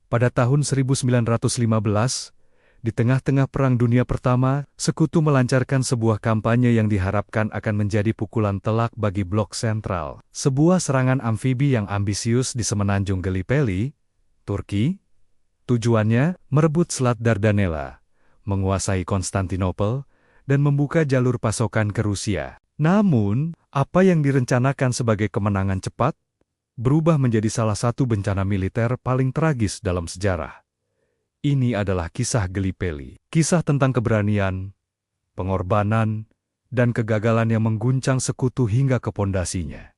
Pada tahun 1915, di tengah-tengah Perang Dunia Pertama, Sekutu melancarkan sebuah kampanye yang diharapkan akan menjadi pukulan telak bagi Blok Sentral. Sebuah serangan amfibi yang ambisius di semenanjung Gallipoli, Turki. Tujuannya, merebut Selat Dardanella, menguasai Konstantinopel, dan membuka jalur pasokan ke Rusia. Namun, apa yang direncanakan sebagai kemenangan cepat, berubah menjadi salah satu bencana militer paling tragis dalam sejarah. Ini adalah kisah Gallipoli, kisah tentang keberanian, pengorbanan, dan kegagalan yang mengguncang Sekutu hingga ke pondasinya.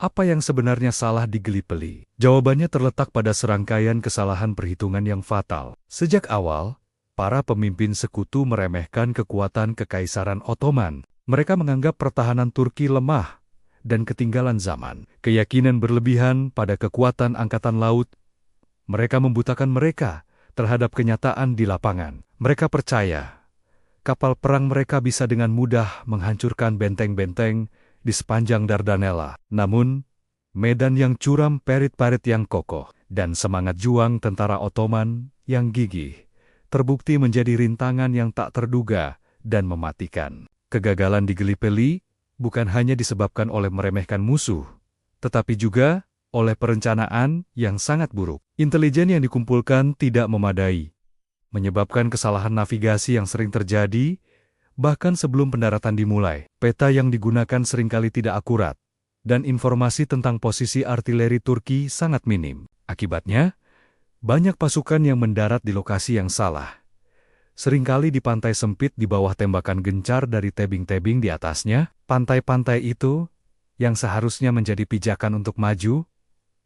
Apa yang sebenarnya salah di Gallipoli? Jawabannya terletak pada serangkaian kesalahan perhitungan yang fatal. Sejak awal, para pemimpin Sekutu meremehkan kekuatan Kekaisaran Ottoman. Mereka menganggap pertahanan Turki lemah dan ketinggalan zaman. Keyakinan berlebihan pada kekuatan angkatan laut, mereka membutakan mereka terhadap kenyataan di lapangan. Mereka percaya kapal perang mereka bisa dengan mudah menghancurkan benteng-benteng di sepanjang Dardanella. Namun, medan yang curam, parit-parit yang kokoh, dan semangat juang tentara Ottoman yang gigih terbukti menjadi rintangan yang tak terduga dan mematikan. Kegagalan di Gallipoli bukan hanya disebabkan oleh meremehkan musuh, tetapi juga oleh perencanaan yang sangat buruk. Intelijen yang dikumpulkan tidak memadai, menyebabkan kesalahan navigasi yang sering terjadi, bahkan sebelum pendaratan dimulai. Peta yang digunakan seringkali tidak akurat, dan informasi tentang posisi artileri Turki sangat minim. Akibatnya, banyak pasukan yang mendarat di lokasi yang salah. Seringkali di pantai sempit di bawah tembakan gencar dari tebing-tebing di atasnya. Pantai-pantai itu, yang seharusnya menjadi pijakan untuk maju,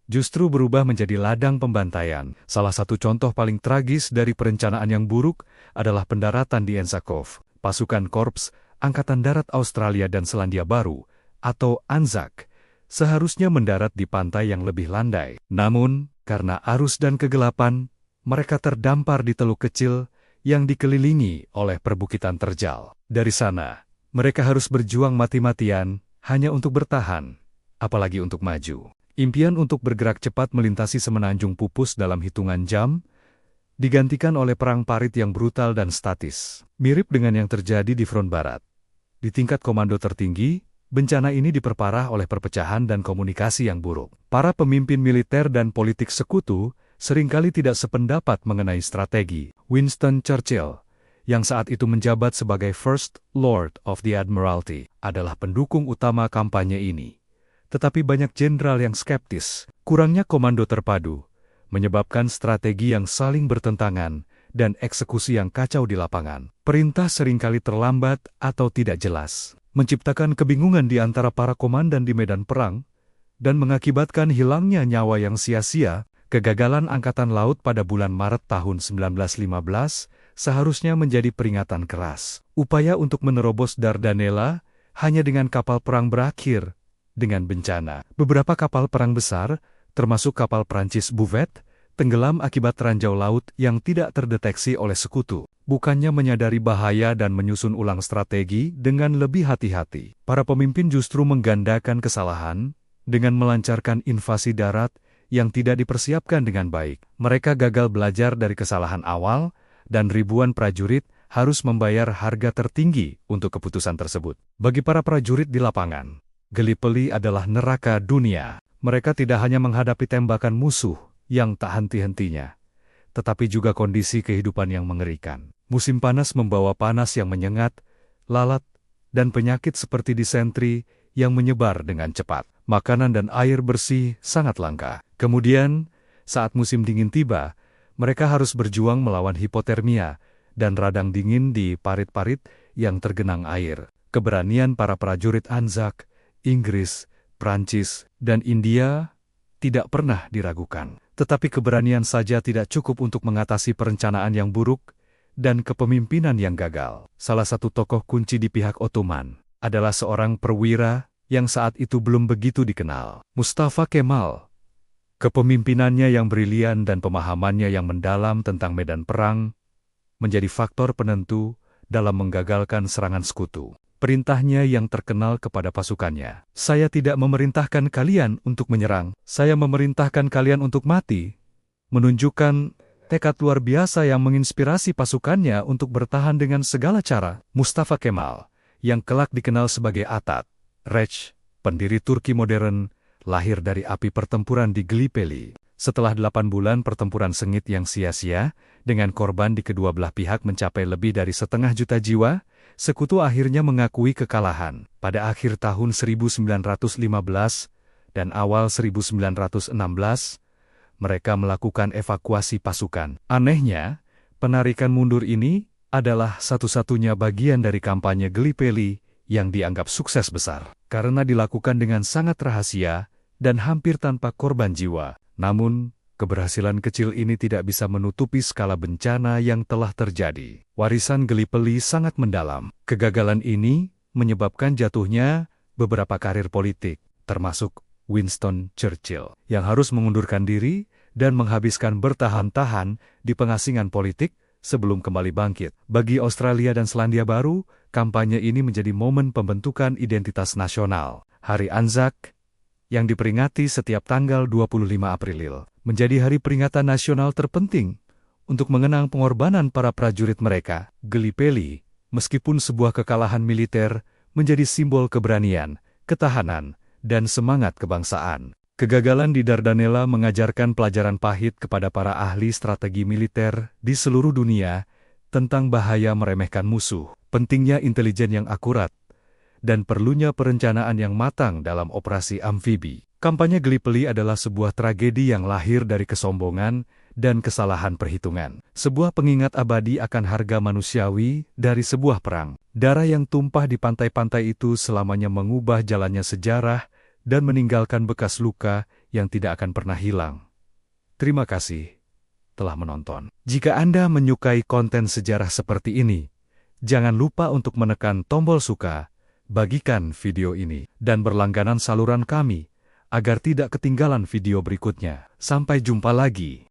justru berubah menjadi ladang pembantaian. Salah satu contoh paling tragis dari perencanaan yang buruk adalah pendaratan di Ensakov. Pasukan Korps Angkatan Darat Australia dan Selandia Baru, atau ANZAC, seharusnya mendarat di pantai yang lebih landai. Namun, karena arus dan kegelapan, mereka terdampar di teluk kecil yang dikelilingi oleh perbukitan terjal. Dari sana, mereka harus berjuang mati-matian hanya untuk bertahan, apalagi untuk maju. Impian untuk bergerak cepat melintasi semenanjung pupus dalam hitungan jam, digantikan oleh perang parit yang brutal dan statis. Mirip dengan yang terjadi di front barat. Di tingkat komando tertinggi, bencana ini diperparah oleh perpecahan dan komunikasi yang buruk. Para pemimpin militer dan politik Sekutu seringkali tidak sependapat mengenai strategi. Winston Churchill, yang saat itu menjabat sebagai First Lord of the Admiralty, adalah pendukung utama kampanye ini. Tetapi banyak jenderal yang skeptis. Kurangnya komando terpadu menyebabkan strategi yang saling bertentangan dan eksekusi yang kacau di lapangan. Perintah seringkali terlambat atau tidak jelas, menciptakan kebingungan di antara para komandan di medan perang, dan mengakibatkan hilangnya nyawa yang sia-sia. Kegagalan Angkatan Laut pada bulan Maret tahun 1915 seharusnya menjadi peringatan keras. Upaya untuk menerobos Dardanella hanya dengan kapal perang berakhir dengan bencana. Beberapa kapal perang besar, termasuk kapal Prancis Bouvet, tenggelam akibat ranjau laut yang tidak terdeteksi oleh Sekutu. Bukannya menyadari bahaya dan menyusun ulang strategi dengan lebih hati-hati, para pemimpin justru menggandakan kesalahan dengan melancarkan invasi darat yang tidak dipersiapkan dengan baik. Mereka gagal belajar dari kesalahan awal, dan ribuan prajurit harus membayar harga tertinggi untuk keputusan tersebut. Bagi para prajurit di lapangan, Gallipoli adalah neraka dunia. Mereka tidak hanya menghadapi tembakan musuh yang tak henti-hentinya, tetapi juga kondisi kehidupan yang mengerikan. Musim panas membawa panas yang menyengat, lalat, dan penyakit seperti disentri yang menyebar dengan cepat. Makanan dan air bersih sangat langka. Kemudian, saat musim dingin tiba, mereka harus berjuang melawan hipotermia dan radang dingin di parit-parit yang tergenang air. Keberanian para prajurit ANZAC, Inggris, Prancis, dan India tidak pernah diragukan. Tetapi keberanian saja tidak cukup untuk mengatasi perencanaan yang buruk dan kepemimpinan yang gagal. Salah satu tokoh kunci di pihak Ottoman adalah seorang perwira yang saat itu belum begitu dikenal, Mustafa Kemal. Kepemimpinannya yang brilian dan pemahamannya yang mendalam tentang medan perang menjadi faktor penentu dalam menggagalkan serangan Sekutu. Perintahnya yang terkenal kepada pasukannya, "Saya tidak memerintahkan kalian untuk menyerang, saya memerintahkan kalian untuk mati," menunjukkan tekad luar biasa yang menginspirasi pasukannya untuk bertahan dengan segala cara. Mustafa Kemal, yang kelak dikenal sebagai Atat, Rech, pendiri Turki modern, lahir dari api pertempuran di Gallipoli. Setelah 8 bulan pertempuran sengit yang sia-sia, dengan korban di kedua belah pihak mencapai lebih dari 1,5 juta jiwa, sekutu akhirnya mengakui kekalahan. Pada akhir tahun 1915 dan awal 1916, mereka melakukan evakuasi pasukan. Anehnya, penarikan mundur ini adalah satu-satunya bagian dari kampanye Gallipoli yang dianggap sukses besar, karena dilakukan dengan sangat rahasia dan hampir tanpa korban jiwa. Namun, keberhasilan kecil ini tidak bisa menutupi skala bencana yang telah terjadi. Warisan Gallipoli sangat mendalam. Kegagalan ini menyebabkan jatuhnya beberapa karir politik, termasuk Winston Churchill, yang harus mengundurkan diri dan menghabiskan bertahan-tahan di pengasingan politik sebelum kembali bangkit. Bagi Australia dan Selandia Baru, kampanye ini menjadi momen pembentukan identitas nasional. Hari Anzac, yang diperingati setiap tanggal 25 April, menjadi hari peringatan nasional terpenting untuk mengenang pengorbanan para prajurit mereka. Gallipoli, meskipun sebuah kekalahan militer, menjadi simbol keberanian, ketahanan, dan semangat kebangsaan. Kegagalan di Dardanella mengajarkan pelajaran pahit kepada para ahli strategi militer di seluruh dunia tentang bahaya meremehkan musuh, pentingnya intelijen yang akurat, dan perlunya perencanaan yang matang dalam operasi amfibi. Kampanye Gallipoli adalah sebuah tragedi yang lahir dari kesombongan dan kesalahan perhitungan. Sebuah pengingat abadi akan harga manusiawi dari sebuah perang. Darah yang tumpah di pantai-pantai itu selamanya mengubah jalannya sejarah dan meninggalkan bekas luka yang tidak akan pernah hilang. Terima kasih telah menonton. Jika Anda menyukai konten sejarah seperti ini, jangan lupa untuk menekan tombol suka, bagikan video ini, dan berlangganan saluran kami, agar tidak ketinggalan video berikutnya. Sampai jumpa lagi.